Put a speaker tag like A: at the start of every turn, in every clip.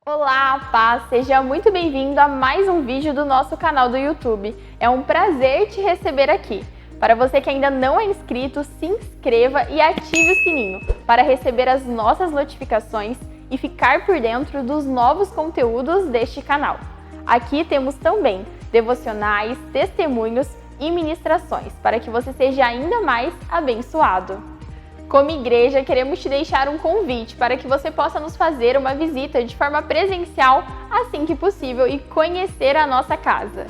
A: Olá, paz! Seja muito bem-vindo a mais um vídeo do nosso canal do YouTube. É um prazer te receber aqui. Para você que ainda não é inscrito, se inscreva e ative o sininho para receber as nossas notificações e ficar por dentro dos novos conteúdos deste canal. Aqui temos também devocionais, testemunhos e ministrações para que você seja ainda mais abençoado. Como igreja, queremos te deixar um convite para que você possa nos fazer uma visita de forma presencial assim que possível e conhecer a nossa casa.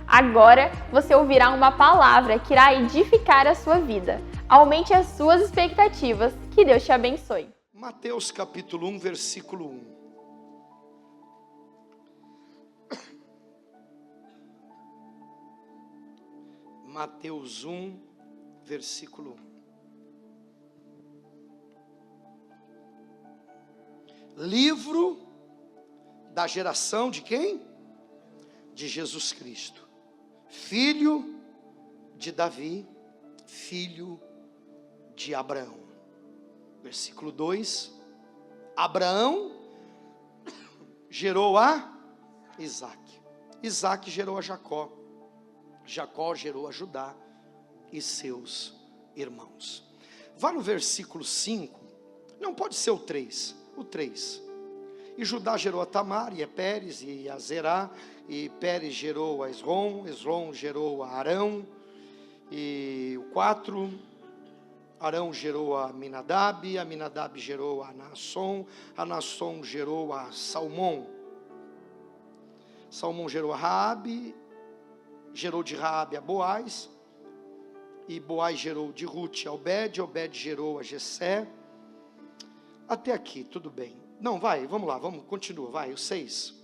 A: Agora você ouvirá uma palavra que irá edificar a sua vida. Aumente as suas expectativas. Que Deus te abençoe.
B: Mateus capítulo 1, versículo 1. Mateus 1, versículo 1. Livro da geração de quem? De Jesus Cristo, filho de Davi, filho de Abraão. Versículo 2. Abraão gerou a Isaque. Isaque gerou a Jacó. Jacó gerou a Judá e seus irmãos. Vá no versículo 5. Não pode ser o 3. O 3. E Judá gerou a Tamar, e a Pérez, e a Zerá, e Pérez gerou a Esrom, Esrom gerou a Arão, e o 4, Arão gerou a Aminadab, Aminadab gerou a Naasson gerou a Salmão, Salmão gerou a Raabe, gerou de Raabe a Boaz, e Boaz gerou de Rute a Obed, Obed gerou a Jessé. Até aqui, tudo bem. Não, vamos lá, continua, o 6.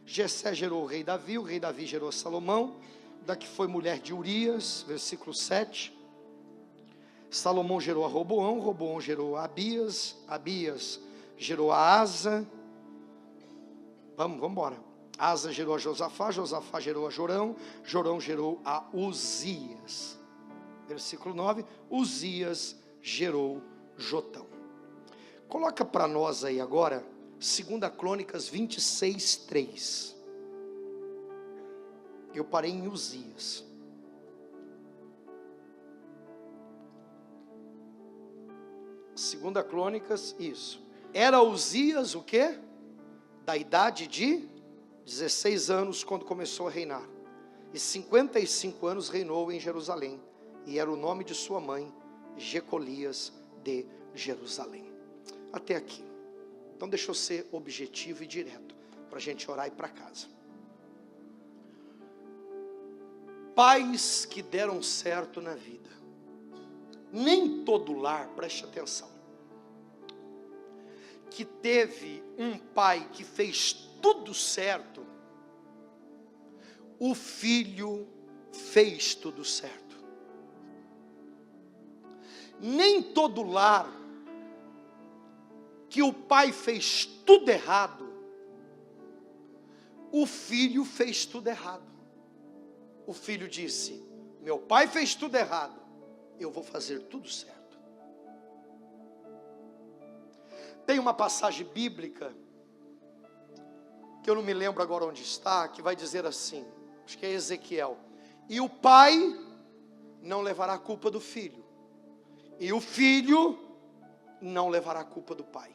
B: Jessé gerou o rei Davi gerou Salomão, daqui foi mulher de Urias, versículo 7. Salomão gerou a Roboão gerou a Abias gerou a Asa. Vamos embora. Asa gerou a Josafá gerou a Jorão gerou a Uzias. Versículo 9, Uzias gerou Jotão. Coloca para nós aí agora, 2 Crônicas 26, 3. Eu parei em Uzias. Segunda Crônicas, isso. Era Uzias o quê? Da idade de 16 anos quando começou a reinar. E 55 anos reinou em Jerusalém. E era o nome de sua mãe, Jecolias de Jerusalém. Até aqui. Então deixa eu ser objetivo e direto, para a gente orar e ir para casa. Pais que deram certo na vida. Nem todo lar, preste atenção, que teve um pai que fez tudo certo, o filho fez tudo certo. Nem todo lar que o pai fez tudo errado, o filho fez tudo errado. O filho disse: meu pai fez tudo errado, eu vou fazer tudo certo. Tem uma passagem bíblica, que eu não me lembro agora onde está, que vai dizer assim, acho que é Ezequiel: e o pai não levará a culpa do filho, e o filho não levará a culpa do pai.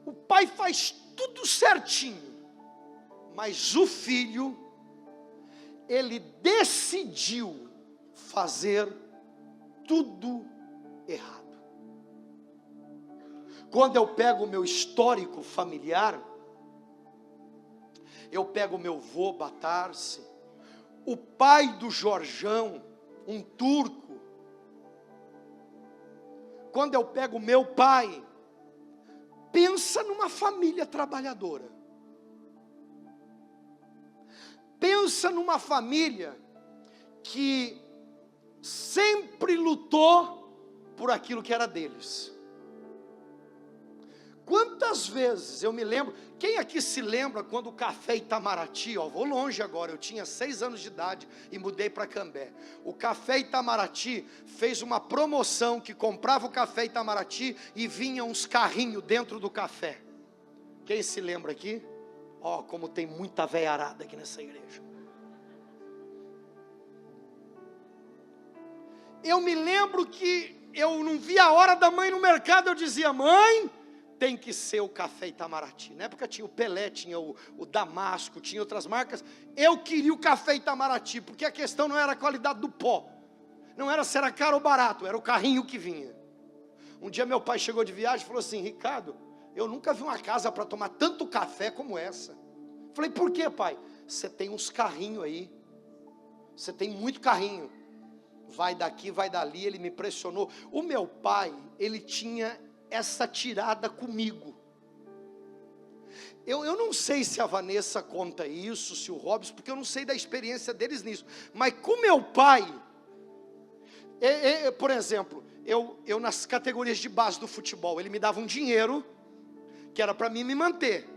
B: O pai faz tudo certinho, mas o filho, ele decidiu fazer tudo errado. Quando eu pego o meu histórico familiar, eu pego o meu vô Batarse, o pai do Jorjão, um turco. Quando eu pego o meu pai, pensa numa família trabalhadora. Pensa numa família que sempre lutou por aquilo que era deles. Quantas vezes eu me lembro, quem aqui se lembra quando o Café Itamaraty, vou longe agora, eu tinha 6 anos de idade e mudei para Cambé. O Café Itamaraty fez uma promoção que comprava o Café Itamaraty e vinha uns carrinhos dentro do café. Quem se lembra aqui? Ó, como tem muita veiarada aqui nessa igreja. Eu me lembro que eu não via a hora da mãe no mercado, eu dizia, mãe, tem que ser o café Itamaraty. Na época tinha o Pelé, tinha o Damasco, tinha outras marcas. Eu queria o café Itamaraty, porque a questão não era a qualidade do pó. Não era se era caro ou barato, era o carrinho que vinha. Um dia meu pai chegou de viagem e falou assim, Ricardo, eu nunca vi uma casa para tomar tanto café como essa. Falei, por quê, pai? Você tem uns carrinhos aí. Você tem muito carrinho. Vai daqui, vai dali, ele me impressionou. O meu pai, ele tinha essa tirada comigo. Eu não sei se a Vanessa conta isso, se o Robson, porque eu não sei da experiência deles nisso. Mas com meu pai, por exemplo, eu nas categorias de base do futebol, ele me dava um dinheiro, que era para mim me manter.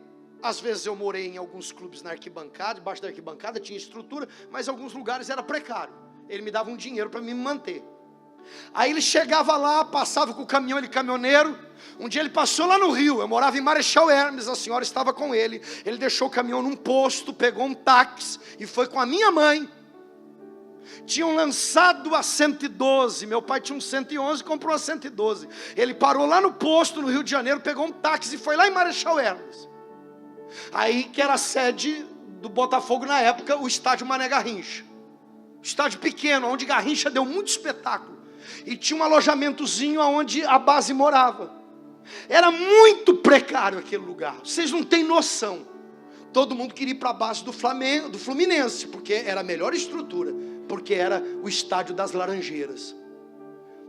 B: Às vezes eu morei em alguns clubes na arquibancada, debaixo da arquibancada tinha estrutura, mas em alguns lugares era precário. Ele me dava um dinheiro para me manter. Aí ele chegava lá, passava com o caminhão, ele caminhoneiro. Um dia ele passou lá no Rio, eu morava em Marechal Hermes, a senhora estava com ele. Ele deixou o caminhão num posto, pegou um táxi e foi com a minha mãe. Tinham lançado a 112, meu pai tinha um 111, comprou a 112. Ele parou lá no posto, no Rio de Janeiro, pegou um táxi e foi lá em Marechal Hermes. Aí que era a sede do Botafogo na época, o estádio Mané Garrincha. Estádio pequeno, onde Garrincha deu muito espetáculo. E tinha um alojamentozinho onde a base morava. Era muito precário aquele lugar. Vocês não têm noção. Todo mundo queria ir para a base do Flamengo, do Fluminense, porque era a melhor estrutura, porque era o estádio das Laranjeiras.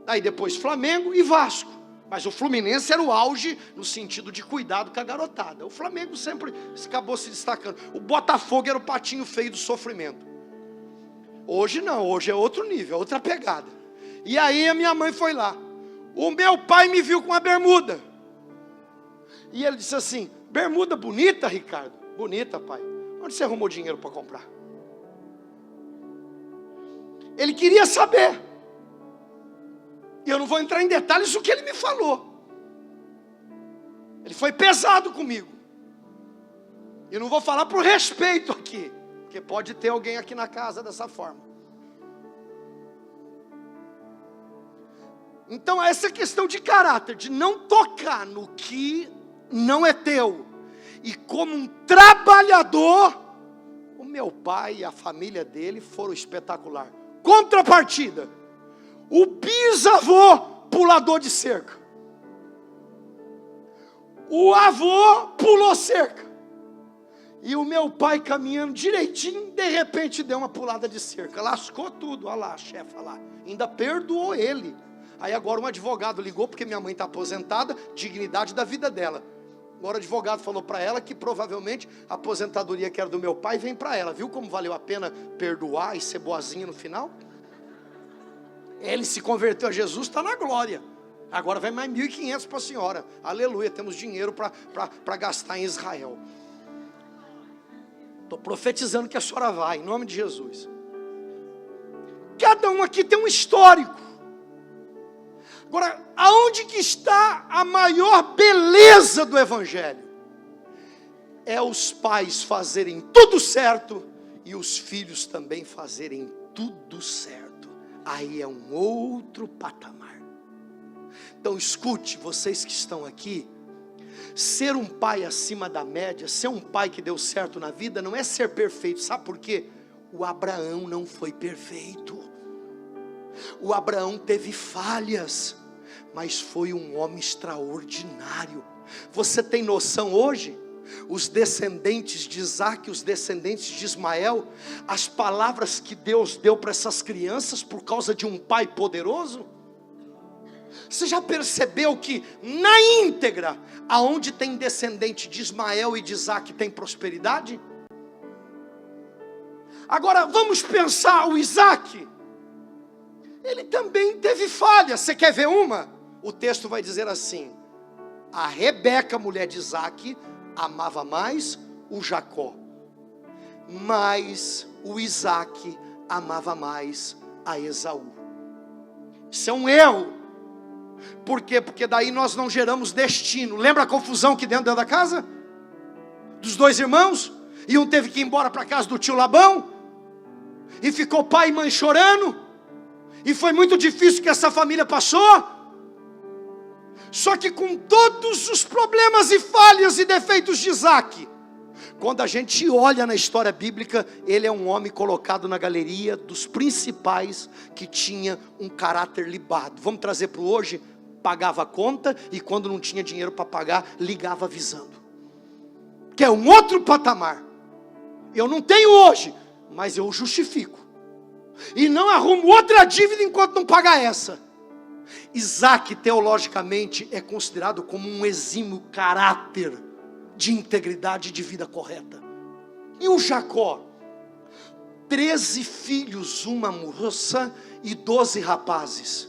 B: Aí depois Flamengo e Vasco. Mas o Fluminense era o auge no sentido de cuidado com a garotada. O Flamengo sempre acabou se destacando. O Botafogo era o patinho feio do sofrimento. Hoje não, hoje é outro nível, é outra pegada. E aí a minha mãe foi lá. O meu pai me viu com uma bermuda. E ele disse assim, bermuda bonita, Ricardo? Bonita, pai. Onde você arrumou dinheiro para comprar? Ele queria saber. E eu não vou entrar em detalhes do que ele me falou. Ele foi pesado comigo. E não vou falar por respeito aqui, porque pode ter alguém aqui na casa dessa forma. Então essa questão de caráter, de não tocar no que não é teu. E como um trabalhador, o meu pai e a família dele foram espetacular. Contrapartida, o bisavô pulador de cerca. O avô pulou cerca. E o meu pai caminhando direitinho, de repente deu uma pulada de cerca. Lascou tudo, olha lá a chefa lá. Ainda perdoou ele. Aí agora um advogado ligou, porque minha mãe está aposentada, dignidade da vida dela. Agora o advogado falou para ela que provavelmente a aposentadoria que era do meu pai vem para ela. Viu como valeu a pena perdoar e ser boazinha no final? Ele se converteu a Jesus, está na glória. Agora vai mais 1.500 para a senhora. Aleluia, temos dinheiro para gastar em Israel. Estou profetizando que a senhora vai, em nome de Jesus. Cada um aqui tem um histórico. Agora, aonde que está a maior beleza do Evangelho? É os pais fazerem tudo certo e os filhos também fazerem tudo certo. Aí é um outro patamar. Então escute, vocês que estão aqui, ser um pai acima da média, ser um pai que deu certo na vida, não é ser perfeito. Sabe por quê? O Abraão não foi perfeito. O Abraão teve falhas, mas foi um homem extraordinário. Você tem noção hoje? Os descendentes de Isaac, os descendentes de Ismael, as palavras que Deus deu para essas crianças por causa de um pai poderoso. Você já percebeu que na íntegra, aonde tem descendente de Ismael e de Isaac, tem prosperidade? Agora vamos pensar o Isaac. Ele também teve falhas. Você quer ver uma? O texto vai dizer assim: a Rebeca, mulher de Isaac, amava mais o Jacó, mas o Isaac amava mais a Esaú. Isso é um erro. Por quê? Porque daí nós não geramos destino. Lembra a confusão que dentro da casa? dos 2 irmãos, e um teve que ir embora para casa do tio Labão, e ficou pai e mãe chorando, e foi muito difícil que essa família passou. Só que com todos os problemas e falhas e defeitos de Isaac, quando a gente olha na história bíblica, ele é um homem colocado na galeria dos principais que tinha um caráter libado. Vamos trazer para o hoje? Pagava a conta, e quando não tinha dinheiro para pagar, ligava avisando. Que é um outro patamar. Eu não tenho hoje, mas eu justifico. E não arrumo outra dívida enquanto não pagar essa. Isaac, teologicamente, é considerado como um exímio caráter de integridade e de vida correta. E o Jacó? 13 filhos, uma moça e 12 rapazes.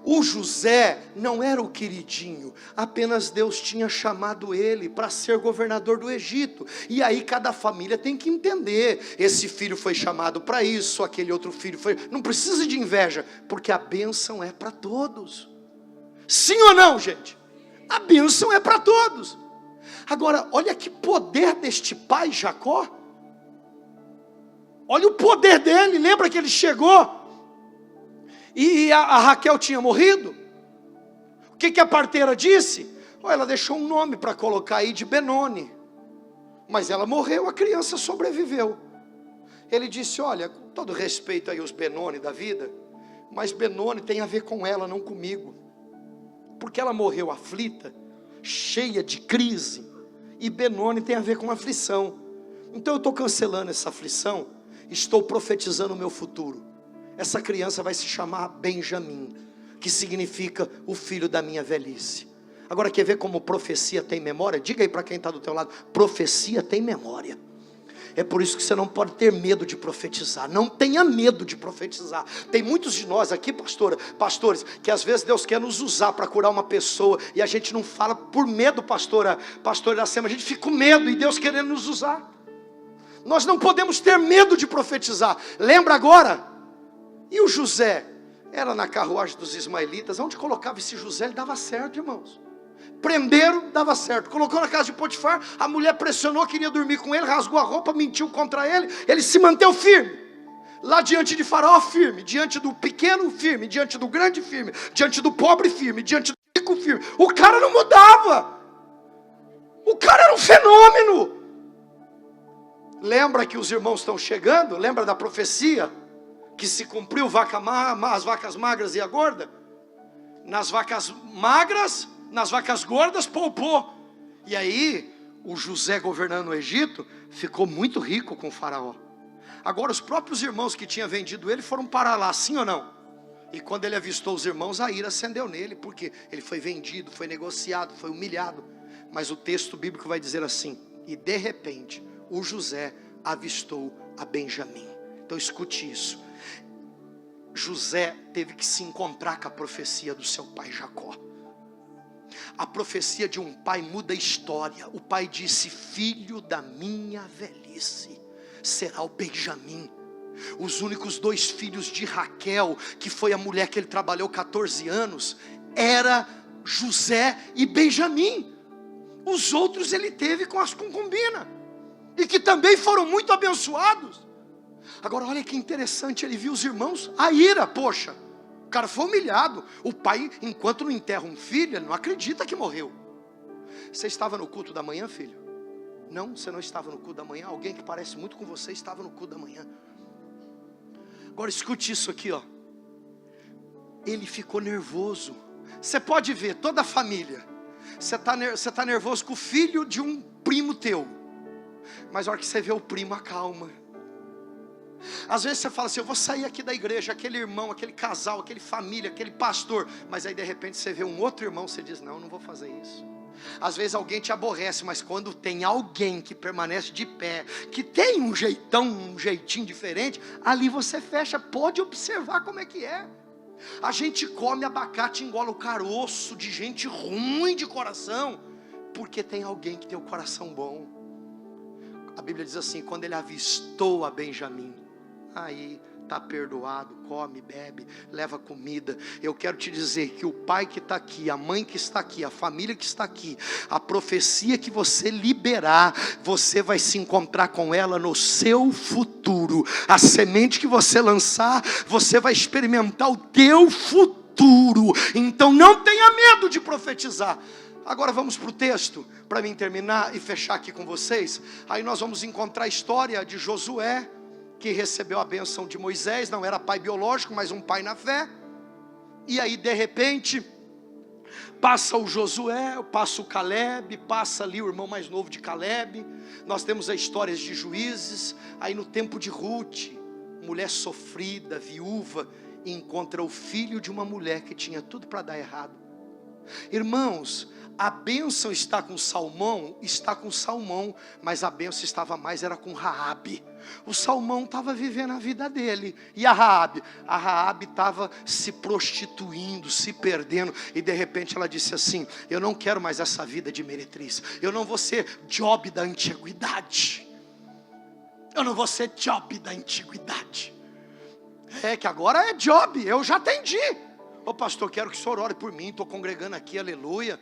B: O José não era o queridinho, apenas Deus tinha chamado ele para ser governador do Egito. E aí cada família tem que entender, esse filho foi chamado para isso, aquele outro filho foi... Não precisa de inveja, porque a bênção é para todos. Sim ou não, gente? A bênção é para todos. Agora, olha que poder deste pai Jacó. Olha o poder dele. Lembra que ele chegou e a Raquel tinha morrido? O que a parteira disse? Ela deixou um nome para colocar aí de Benoni, mas ela morreu, a criança sobreviveu. Ele disse, olha, com todo respeito aí os Benoni da vida, mas Benoni tem a ver com ela, não comigo, porque ela morreu aflita, cheia de crise, e Benoni tem a ver com aflição. Então eu estou cancelando essa aflição, estou profetizando o meu futuro. Essa criança vai se chamar Benjamim, que significa o filho da minha velhice. Agora, quer ver como profecia tem memória? Diga aí para quem está do teu lado, profecia tem memória. É por isso que você não pode ter medo de profetizar. Não tenha medo de profetizar. Tem muitos de nós aqui, pastores, que às vezes Deus quer nos usar para curar uma pessoa, e a gente não fala por medo, pastor Iracema, a gente fica com medo, e Deus querendo nos usar. Nós não podemos ter medo de profetizar. Lembra agora? E o José? Era na carruagem dos ismaelitas. Onde colocava esse José, ele dava certo, irmãos. Prenderam, dava certo. Colocou na casa de Potifar, a mulher pressionou, queria dormir com ele, rasgou a roupa, mentiu contra ele. Ele se manteve firme. Lá diante de Faraó, firme. Diante do pequeno, firme. Diante do grande, firme. Diante do pobre, firme. Diante do rico, firme. O cara não mudava. O cara era um fenômeno. Lembra que os irmãos estão chegando? Lembra da profecia que se cumpriu, as vacas magras e a gorda? Nas vacas magras, nas vacas gordas, poupou. E aí, o José governando o Egito, ficou muito rico com o faraó. Agora, os próprios irmãos que tinham vendido ele foram parar lá, sim ou não? E quando ele avistou os irmãos, a ira acendeu nele, porque ele foi vendido, foi negociado, foi humilhado. Mas o texto bíblico vai dizer assim: e de repente, o José avistou a Benjamim. Então escute isso. José teve que se encontrar com a profecia do seu pai Jacó. A profecia de um pai muda a história. O pai disse: filho da minha velhice será o Benjamim. Os únicos 2 filhos de Raquel, que foi a mulher que ele trabalhou 14 anos, era José e Benjamim. Os outros ele teve com as concubinas, e que também foram muito abençoados. Agora olha que interessante, ele viu os irmãos, a ira, poxa, o cara foi humilhado. O pai, enquanto não enterra um filho, ele não acredita que morreu. Você estava no culto da manhã, filho? Não, você não estava no culto da manhã. Alguém que parece muito com você estava no culto da manhã. Agora escute isso aqui, ó. Ele ficou nervoso. Você pode ver, toda a família, você está nervoso com o filho de um primo teu, mas a hora que você vê o primo, acalma. Às vezes você fala assim: eu vou sair aqui da igreja, aquele irmão, aquele casal, aquele família, aquele pastor. Mas aí de repente você vê um outro irmão, você diz: não vou fazer isso. Às vezes alguém te aborrece, mas quando tem alguém que permanece de pé, que tem um jeitinho diferente, ali você fecha. Pode observar como é que é. A gente come abacate, engola o caroço de gente ruim de coração, porque tem alguém que tem o coração bom. A Bíblia diz assim: quando ele avistou a Benjamim, aí está perdoado, come, bebe, leva comida. Eu quero te dizer que o pai que está aqui, a mãe que está aqui, a família que está aqui, a profecia que você liberar, você vai se encontrar com ela no seu futuro. A semente que você lançar, você vai experimentar o teu futuro. Então não tenha medo de profetizar. Agora vamos para o texto, para mim terminar e fechar aqui com vocês. Aí nós vamos encontrar a história de Josué, que recebeu a bênção de Moisés, não era pai biológico, mas um pai na fé. E aí de repente, passa o Josué, passa o Caleb, passa ali o irmão mais novo de Caleb. Nós temos as histórias de Juízes. Aí no tempo de Ruth, mulher sofrida, viúva, encontra o filho de uma mulher que tinha tudo para dar errado. Irmãos, a bênção está com Salmão, mas a bênção estava mais, era com Raabe. O Salmão estava vivendo a vida dele, e a Raabe estava se prostituindo, se perdendo, e de repente ela disse assim: eu não quero mais essa vida de meretriz, eu não vou ser Job da antiguidade, é que agora é Job, eu já atendi. Ô pastor, quero que o senhor ore por mim, estou congregando aqui, aleluia.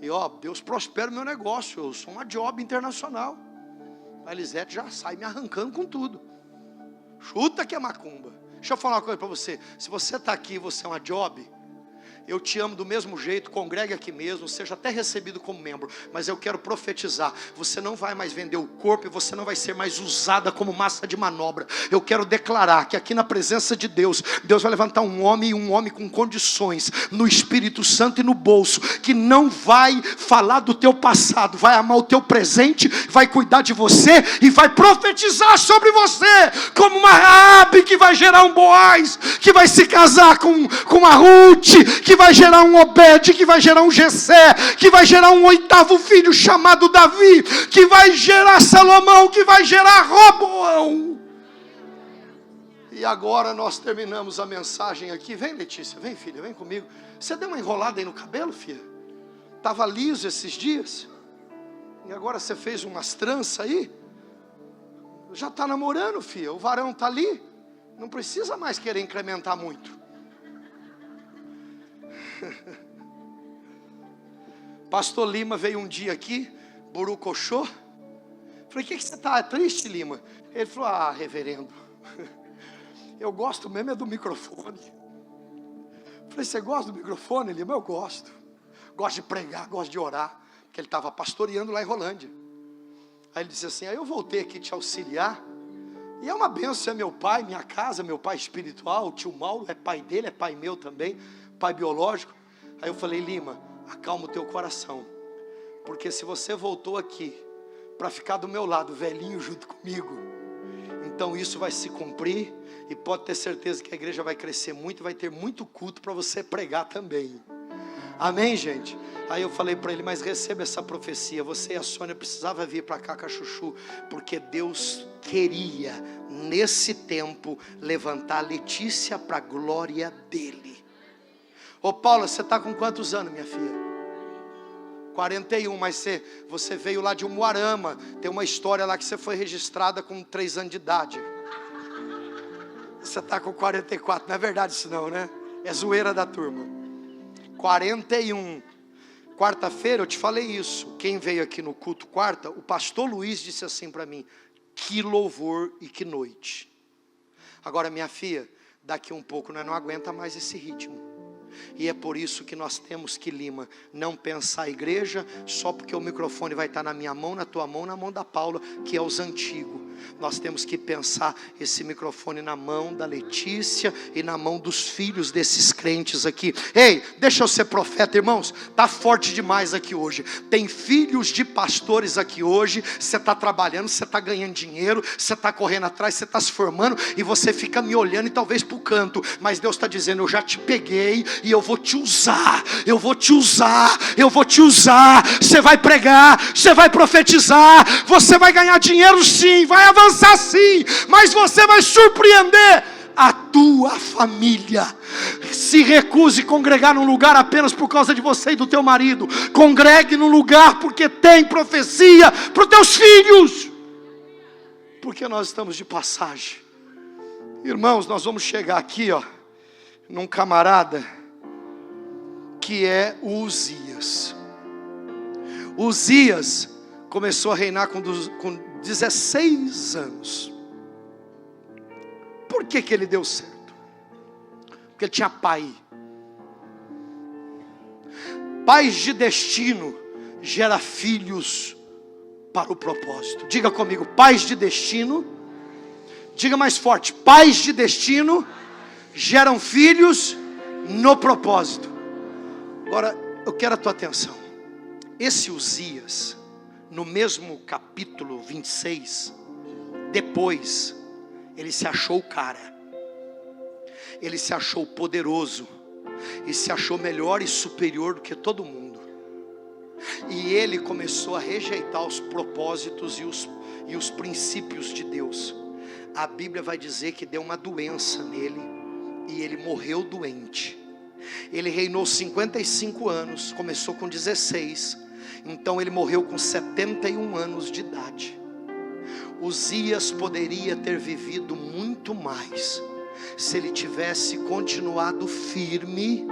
B: E Deus prospera o meu negócio, eu sou uma Job internacional. A Elisete já sai me arrancando com tudo. Chuta que é macumba. Deixa eu falar uma coisa para você. Se você está aqui e você é uma Job, eu te amo do mesmo jeito, congregue aqui mesmo, seja até recebido como membro, mas eu quero profetizar, você não vai mais vender o corpo e você não vai ser mais usada como massa de manobra. Eu quero declarar que aqui na presença de Deus, Deus vai levantar um homem com condições, no Espírito Santo e no bolso, que não vai falar do teu passado, vai amar o teu presente, vai cuidar de você e vai profetizar sobre você, como uma Raabe que vai gerar um Boaz, que vai se casar com a Ruth, que vai gerar um Obed, que vai gerar um Jessé, que vai gerar um 8º filho chamado Davi, que vai gerar Salomão, que vai gerar Roboão. E agora nós terminamos a mensagem aqui. Vem, Letícia, vem, filha, vem comigo. Você deu uma enrolada aí no cabelo, filha? Estava liso esses dias, e agora você fez umas tranças aí. Já está namorando, filha, o varão está ali, não precisa mais querer incrementar muito. Pastor Lima veio um dia aqui, burucochô. Falei: o que você está triste, Lima? Ele falou: reverendo, eu gosto mesmo é do microfone. Falei: você gosta do microfone, Lima? Eu gosto. Gosto de pregar, gosto de orar. Porque ele estava pastoreando lá em Rolândia. Aí ele disse assim: aí eu voltei aqui te auxiliar. E é uma bênção, é meu pai, minha casa, meu pai espiritual. O tio Mauro é pai dele, é pai meu também, pai biológico. Aí eu falei: Lima, acalma o teu coração, porque se você voltou aqui para ficar do meu lado, velhinho junto comigo, então isso vai se cumprir, e pode ter certeza que a igreja vai crescer muito, vai ter muito culto para você pregar também. Amém, gente? Aí eu falei para ele: mas receba essa profecia, você e a Sônia precisavam vir para cá com a Chuchu, porque Deus queria nesse tempo levantar a Letícia para a glória dele. Ô Paula, você está com quantos anos, minha filha? 41, mas você veio lá de Umuarama. Tem uma história lá que você foi registrada com 3 anos de idade. Você está com 44, não é verdade isso não, né? É zoeira da turma. 41. Quarta-feira eu te falei isso. Quem veio aqui no culto quarta, o pastor Luiz disse assim para mim: que louvor e que noite. Agora, minha filha, daqui um pouco nós não aguenta mais esse ritmo. E é por isso que nós temos que, Lima, não pensar a igreja só porque o microfone vai estar na minha mão, na tua mão, na mão da Paula, que é os antigos. Nós temos que pensar esse microfone na mão da Letícia e na mão dos filhos desses crentes aqui. Ei, deixa eu ser profeta, irmãos. Está forte demais aqui hoje. Tem filhos de pastores aqui hoje. Você está trabalhando, você está ganhando dinheiro, você está correndo atrás, você está se formando, e você fica me olhando e talvez para o canto. Mas Deus está dizendo: eu já te peguei e eu vou te usar. Eu vou te usar. Eu vou te usar. Você vai pregar, você vai profetizar, você vai ganhar dinheiro sim, vai avançar sim, mas você vai surpreender a tua família. Se recuse a congregar num lugar apenas por causa de você e do teu marido. Congregue num lugar porque tem profecia para os teus filhos, porque nós estamos de passagem. Irmãos, nós vamos chegar aqui, num camarada que é o Uzias. Uzias começou a reinar com 16 anos. Por que ele deu certo? Porque ele tinha pai. Pais de destino gera filhos para o propósito. Diga comigo, pais de destino. Diga mais forte, pais de destino geram filhos no propósito. Agora, eu quero a tua atenção. Esse Uzias, no mesmo capítulo 26, depois, ele se achou o cara. Ele se achou poderoso. E se achou melhor e superior do que todo mundo. E ele começou a rejeitar os propósitos e os princípios de Deus. A Bíblia vai dizer que deu uma doença nele. E ele morreu doente. Ele reinou 55 anos. Começou com 16. Então ele morreu com 71 anos de idade. Uzias poderia ter vivido muito mais se ele tivesse continuado firme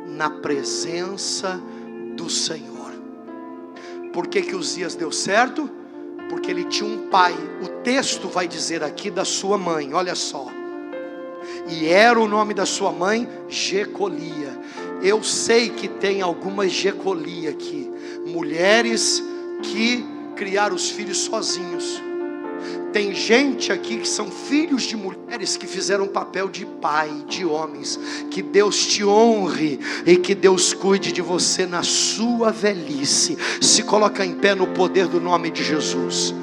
B: na presença do Senhor. Por que Uzias deu certo? Porque ele tinha um pai. O texto vai dizer aqui da sua mãe, olha só. E era o nome da sua mãe Jecolia. Eu sei que tem algumas Jecolia aqui, mulheres que criaram os filhos sozinhos. Tem gente aqui que são filhos de mulheres que fizeram papel de pai, de homens. Que Deus te honre e que Deus cuide de você na sua velhice. Se coloca em pé no poder do nome de Jesus.